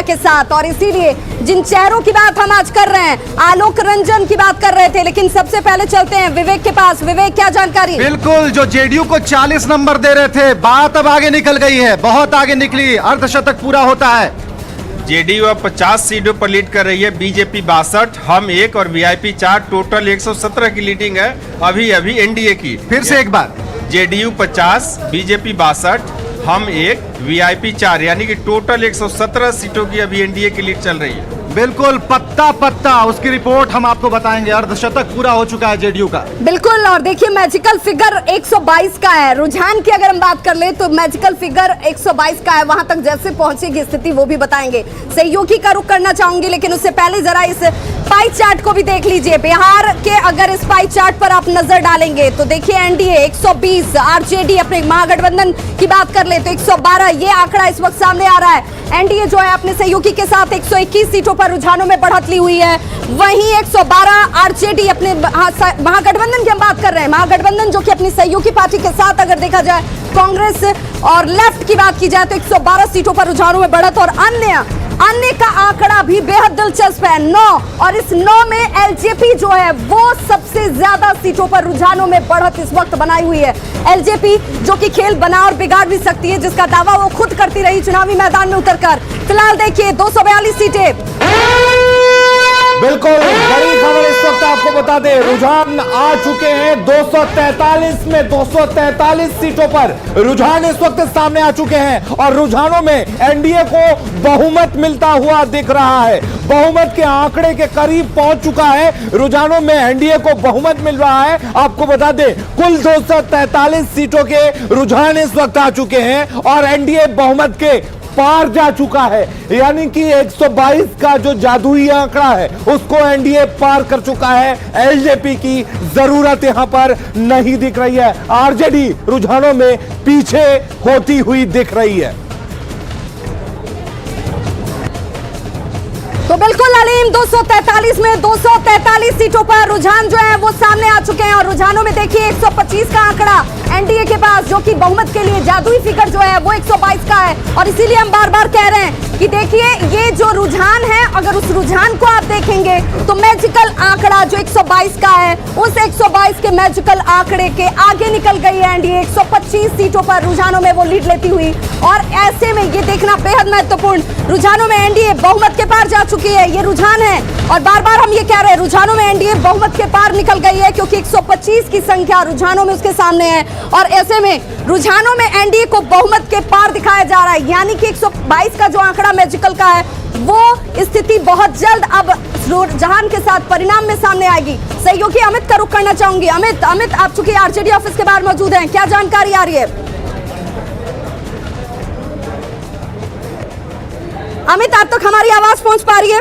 के साथ। और इसीलिए जिन चेहरों की बात हम आज कर रहे हैं, आलोक रंजन की बात कर रहे थे, लेकिन सबसे पहले चलते हैं विवेक के पास। विवेक, क्या जानकारी? बिल्कुल, जो जेडीयू को 40 नंबर दे रहे थे, बात अब आगे निकल गई है, बहुत आगे निकली। अर्धशतक पूरा होता है। जेडीयू अब 50 सीटों पर लीड कर रही है, बीजेपी 62, हम 1 और वीआईपी 4, टोटल 117 की लीडिंग है अभी एनडीए की। फिर से एक बार, जेडीयू 50, बीजेपी 62, हम 1, वीआईपी 4, यानी कि टोटल 117 सीटों की अभी एनडीए की लीड चल रही है। बिल्कुल पत्ता पत्ता उसकी रिपोर्ट हम आपको बताएंगे। अर्धशतक पूरा हो चुका है जेडीयू का। बिल्कुल, और देखिए मैजिकल फिगर 122 का है। रुझान की अगर हम बात कर ले तो मैजिकल फिगर 122 का है। वहां तक जैसे पहुंचेगी स्थिति वो भी बताएंगे। सहयोगी का रुख करना चाहूंगी, लेकिन उससे पहले जरा इस पाई चार्ट को भी देख लीजिए। बिहार के अगर इस पाई चार्ट पर आप नजर डालेंगे तो देखिए एनडीए 120, आरजेडी अपने महागठबंधन की बात कर ले तो 112, ये आंकड़ा इस वक्त सामने आ रहा है। एनडीए जो है अपने सहयोगी के साथ 121 सीटों पर रुझानों में बढ़त ली हुई है। वहीं 112 आरजेडी अपने महागठबंधन की हम बात कर रहे हैं, महागठबंधन जो कि अपनी सहयोगी पार्टी के साथ अगर देखा जाए कांग्रेस और लेफ्ट की बात की जाए तो 112 सीटों पर रुझानों में बढ़त। और अन्य का आंकड़ा भी बेहद दिलचस्प है, 9, और इस 9 में एलजेपी जो है वो सबसे ज्यादा सीटों पर रुझानों में बढ़त इस वक्त बनाई हुई है। एलजेपी जो कि खेल बना और बिगाड़ भी सकती है, जिसका दावा वो खुद करती रही चुनावी मैदान में उतरकर। फिलहाल देखिए 242 सीटें। बिल्कुल बड़ी खबर इस वक्त आपको बता दें, रुझान आ चुके हैं 243 में, 243 सीटों पर रुझान इस वक्त सामने आ चुके हैं। और रुझानों में एनडीए को बहुमत मिलता हुआ दिख रहा है, बहुमत के आंकड़े के करीब पहुंच चुका है। रुझानों में एनडीए को बहुमत मिल रहा है। आपको बता दें कुल 243 सीटों के रुझान इस वक्त आ चुके हैं और एनडीए बहुमत के पार जा चुका है, यानी कि 122 का जो जादुई आंकड़ा है उसको एनडीए पार कर चुका है। एलजेपी की जरूरत यहां पर नहीं दिख रही है, आरजेडी रुझानों में पीछे होती हुई दिख रही है। तो बिल्कुल अलीम, 243 में 243 सीटों पर रुझान जो है वो सामने आ चुके हैं। और रुझानों में देखिए 125 का आंकड़ा एनडीए के पास, जो कि बहुमत के लिए जादुई फिगर जो है वो 122 का है। और इसीलिए हम बार बार कह रहे हैं कि देखिए ये जो रुझान है, अगर उस रुझान को आप देखेंगे तो मैजिकल आंकड़ा जो 122 का है, उस 122 के मैजिकल आंकड़े के आगे निकल गई है एनडीए 125 सीटों पर रुझानों में वो लीड लेती हुई। और ऐसे में ये देखना बेहद महत्वपूर्ण, रुझानों में एनडीए बहुमत के पार जा चुकी है, ये रुझान है। और बार बार हम ये कह रहे हैं रुझानों में एनडीए बहुमत के पार निकल गई है, क्योंकि 125 की संख्या रुझानों में उसके सामने है। और ऐसे में रुझानों में एनडीए को बहुमत के पार दिखाया जा रहा है, यानी कि 122 का जो आंकड़ा मैजिकल का है वो स्थिति बहुत जल्द अब रुझान के साथ परिणाम में सामने आएगी। सहयोगी अमित का रुख करना चाहूंगी। अमित, आप चूंकि आरजेडी ऑफिस के बाहर मौजूद हैं, क्या जानकारी आ रही है? अमित, आप तक हमारी आवाज पहुंच पा रही है?